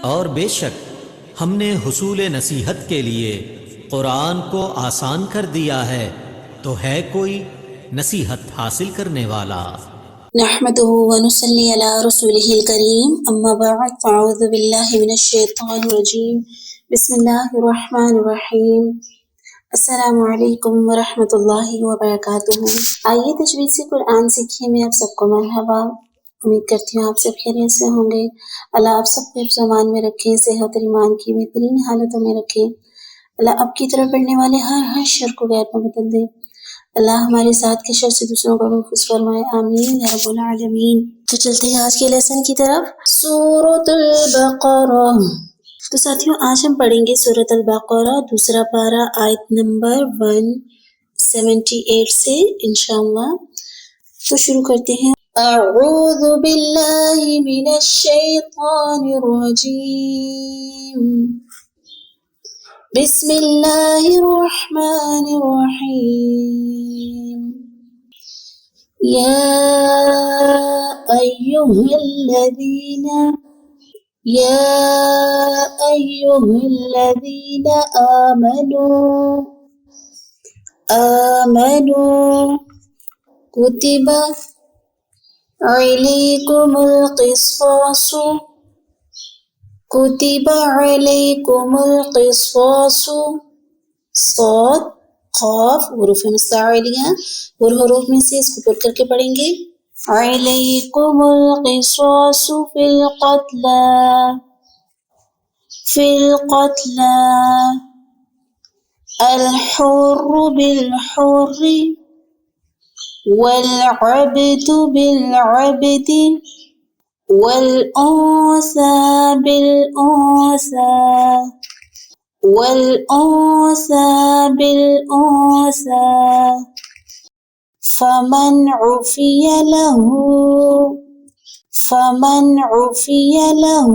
اور بے شک ہم نے حصول نصیحت کے لیے قرآن کو آسان کر دیا ہے، تو ہے کوئی نصیحت حاصل کرنے والا؟ نحمده ونصلي على رسوله الكريم اما بعد فاعوذ بالله من الشيطان الرجيم بسم الله الرحمن الرحيم السلام علیکم ورحمۃ اللہ وبرکاتہ۔ آئیے تجوید سے قرآن سیکھیے میں آپ سب کو مرحبا۔ امید کرتی ہوں آپ سب خیریت سے ہوں گے۔ اللہ آپ سب کو حفظ و امان میں رکھے، صحت اور ایمان کی بہترین حالتوں میں رکھے۔ اللہ اب کی طرف بڑھنے والے ہر شر کو غیر میں بدل دے۔ اللہ ہمارے ساتھ کے شر سے دوسروں کو محفوظ فرمائے، آمین یا رب العالمین۔ تو چلتے ہیں آج کے لیسن کی طرف۔ سورۃ البقرہ۔ تو ساتھیوں آج ہم پڑھیں گے سورۃ البقرہ دوسرا پارہ آیت نمبر 178 سے انشاءاللہ۔ تو شروع کرتے ہیں۔ اعوذ باللہ من الشیطان الرجیم، بسم اللہ الرحمن الرحیم۔ یا ایھا الذین آمنوا کتب علیکم القصاص صاد قاف حروف مستعلیہ اور حروف میں سے اس کو پڑھ کر کے پڑھیں گے۔ علیکم القصاص فی القتلى الحر بالحر والعبد بالعبد والأنثى بالأنثى فمن عفي له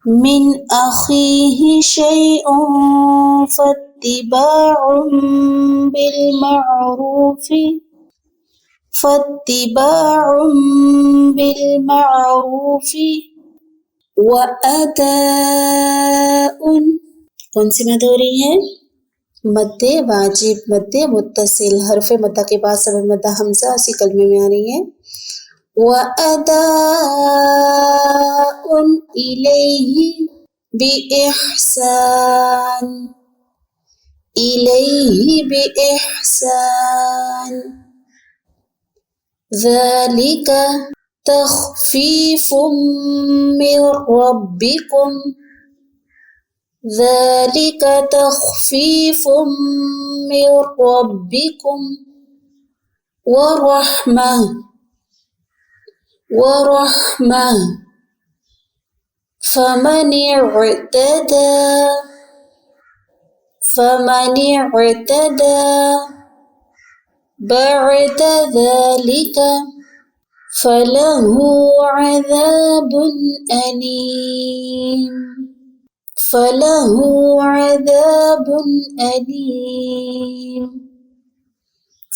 من أخيه شيء فاتباع بالمعروف وأداء، کون سی مد ہو رہی ہے؟ مد واجب، مد متصل، حرف مدہ کے بعد سبب مدہ حمزہ اسی کلمے میں آ رہی ہے۔ وَأَدَاءٌ إِلَيْهِ بِإِحْسَانٍ ذَلِكَ تَخْفِيفٌ مِّن رَّبِّكُمْ ورحمة فمن اعتدى بعد ذلك فله عذاب أليم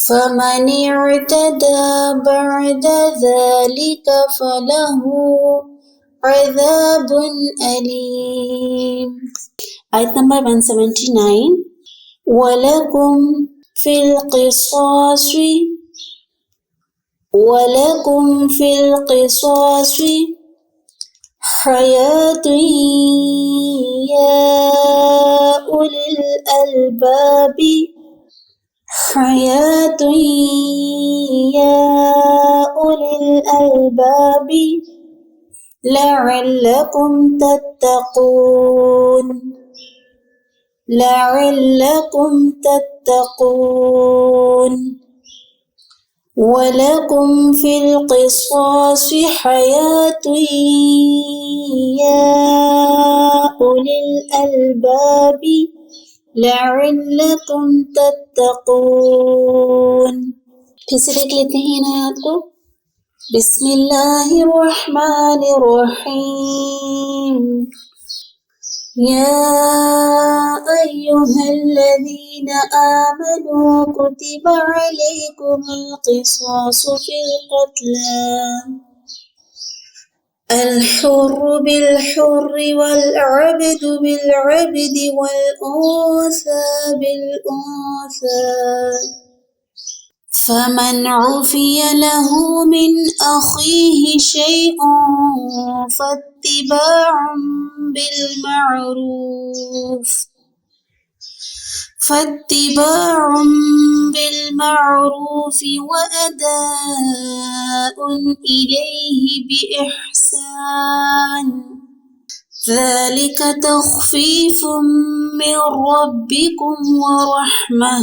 فمن اعتدى بعد ذلك فله عذاب أليم۔ آیت نمبر 179۔ وَلَكُمْ فِي الْقِصَاصِ حَيَاةٌ يَا أُولِي الْأَلْبَابِ لَعَلَّكُمْ تَتَّقُونَ وَلَكُمْ فِي الْقِصَاصِ حَيَاةٌ يَا أُولِي الْأَلْبَابِ لَعَلَّكُمْ تَتَّقُونَ۔ پھر سے دیکھ لیتے ہیں ان آیات کو۔ بسم اللہ الرحمن الرحیم۔ يا أيها الذين آمنوا كتب عليكم القصاص في القتلى الحر بالحر والعبد بالعبد والأنثى بالأنثى فمن عفي له من أخيه شيء فاتباع بالمعروف وأداء إليه بإحسان ذلك تخفيف من ربكم ورحمة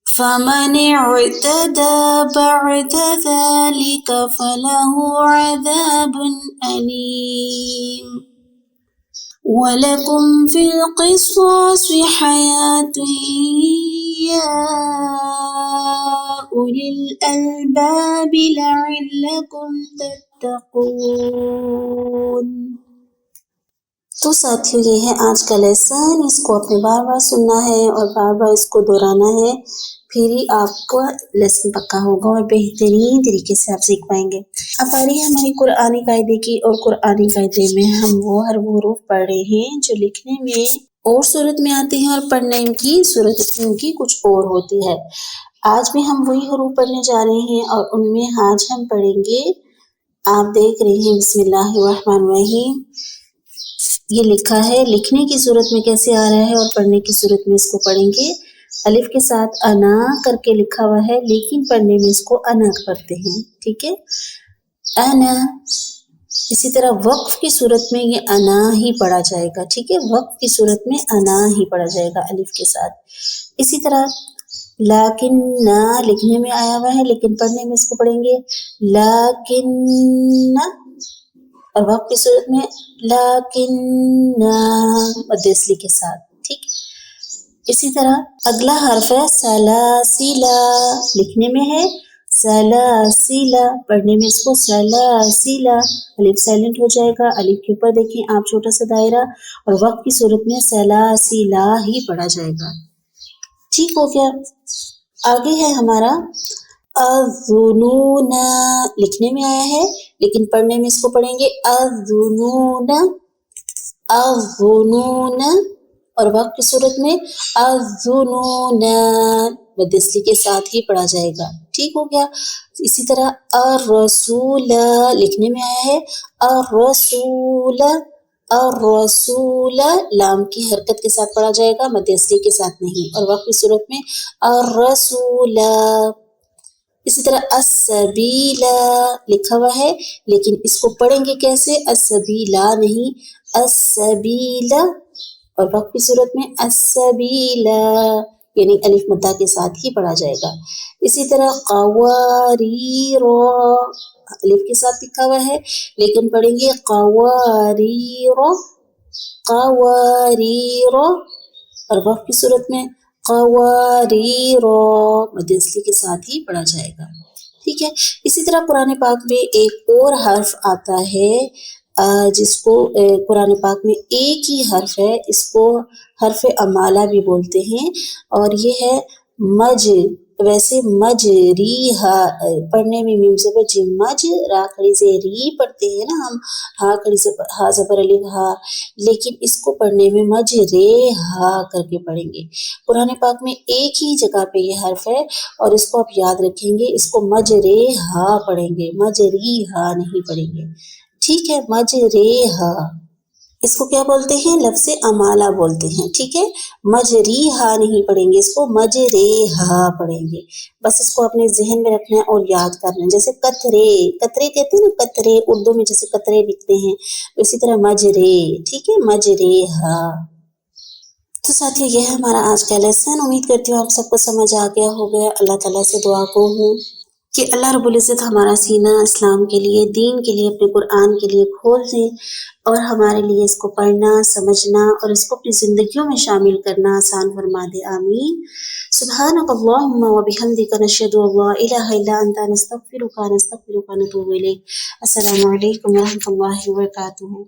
فمن اعتدى بعد ذلك فله عذاب أليم ولكم في القصاص حياة يا أولي الألباب لعلكم تتقون۔ تو ساتھیوں یہ ہے آج کا لیسن، اس کو اپنے بار بار سننا ہے اور بار بار اس کو دہرانا ہے، پھر ہی آپ کا لیسن پکا ہوگا اور بہترین طریقے سے آپ سیکھ پائیں گے۔ اب آ رہی ہے ہماری قرآنی قاعدے کی، اور قرآنی قاعدے میں ہم وہ حروف پڑھ رہے ہیں جو لکھنے میں اور صورت میں آتے ہیں اور پڑھنے کی صورت ان کی کچھ اور ہوتی ہے۔ آج بھی ہم وہی حروف پڑھنے جا رہے ہیں اور ان میں آج ہم پڑھیں گے، آپ دیکھ رہے ہیں بسم اللہ الرحمن الرحیم، یہ لکھا ہے لکھنے کی صورت میں کیسے آ رہا ہے اور پڑھنے کی صورت میں اس کو پڑھیں گے۔ الف کے ساتھ انا کر کے لکھا ہوا ہے، لیکن پڑھنے میں اس کو انا پڑھتے ہیں، ٹھیک ہے، انا۔ اسی طرح وقف کی صورت میں یہ انا ہی پڑھا جائے گا، ٹھیک ہے، وقف کی صورت میں انا ہی پڑھا جائے گا الف کے ساتھ۔ اسی طرح لیکن نہ لکھنے میں آیا ہوا ہے، لیکن پڑھنے میں اس کو پڑھیں گے لیکن، اور وقف کی صورت میں لیکن مد اصلی کے ساتھ، ٹھیک۔ اسی طرح اگلا حرف ہے سلاسلا، لکھنے میں ہے سلاسلا، پڑھنے میں اس کو سلاسلا، الف سائلنٹ ہو جائے گا، الف کے اوپر دیکھیں آپ چھوٹا سا دائرہ، اور وقت کی صورت میں سلاسلا ہی پڑھا جائے گا، ٹھیک ہو گیا۔ آگے ہے ہمارا الظنون، لکھنے میں آیا ہے لیکن پڑھنے میں اس کو پڑھیں گے الظنون، الظنون، اور وقت کی صورت میں الظنون، مد اصلی کے ساتھ ہی پڑھا جائے گا، ٹھیک ہو گیا۔ اسی طرح الرسول، لکھنے میں آیا ہے الرسول، الرسول، لام کی حرکت کے ساتھ پڑھا جائے گا، مد اصلی کے ساتھ نہیں، اور وقت کی صورت میں الرسول۔ اسی طرح السبیل، لکھا ہوا ہے لیکن اس کو پڑھیں گے کیسے، السبیلا نہیں، السبیل، اور وقت کی صورت میں السبیل، یعنی الف مدہ کے ساتھ ہی پڑھا جائے گا۔ اسی طرح قواریر، الف کے ساتھ لکھا ہوا ہے لیکن پڑھیں گے قواریر، قواریر، اور وقت کی صورت میں قواریر، مد اصلی کے ساتھ ہی پڑھا جائے گا، ٹھیک ہے۔ اسی طرح قرآن پاک میں ایک اور حرف آتا ہے جس کو قرآن پاک میں ایک ہی حرف ہے، اس کو حرف امالہ بھی بولتے ہیں، اور یہ ہے مج، ویسے مجریہا، پڑھنے میں میم زبر جی مج، را کھڑی سے ری پڑھتے ہیں نا ہم، ہا کھڑی سے ہا زبر الف ہا، لیکن اس کو پڑھنے میں مج رے ہا کر کے پڑھیں گے۔ قرآن پاک میں ایک ہی جگہ پہ یہ حرف ہے اور اس کو آپ یاد رکھیں گے، اس کو مج رے ہا پڑھیں گے، مج ری ہا نہیں پڑھیں گے، ٹھیک ہے، مج رے ہا، اس کو کیا بولتے ہیں، لفظ امالہ بولتے ہیں، ٹھیک ہے، مج ری ہا نہیں پڑھیں گے، اس کو مج رے ہا پڑھیں گے، بس اس کو اپنے ذہن میں رکھنا ہے اور یاد کرنا ہے۔ جیسے قطرے، قطرے کہتے ہیں نا، قطرے اردو میں جیسے قطرے لکھتے ہیں، اسی طرح مج رے، ٹھیک ہے، مج رے ہا۔ تو ساتھیو یہ ہے ہمارا آج کا لیسن، امید کرتی ہوں آپ سب کو سمجھ آ گیا ہوگا۔ اللہ تعالیٰ سے دعا کو ہوں کہ اللہ رب العزت ہمارا سینہ اسلام کے لیے، دین کے لیے، اپنے قرآن کے لیے کھول دیں، اور ہمارے لیے اس کو پڑھنا، سمجھنا اور اس کو اپنی زندگیوں میں شامل کرنا آسان فرما دے، آمین۔ سبحانک اللہم و بحمدک، نشہد ان لا الہ الا انت، نستغفرک ونتوب الیک۔ السلام علیکم و رحمۃ اللہ وبرکاتہ۔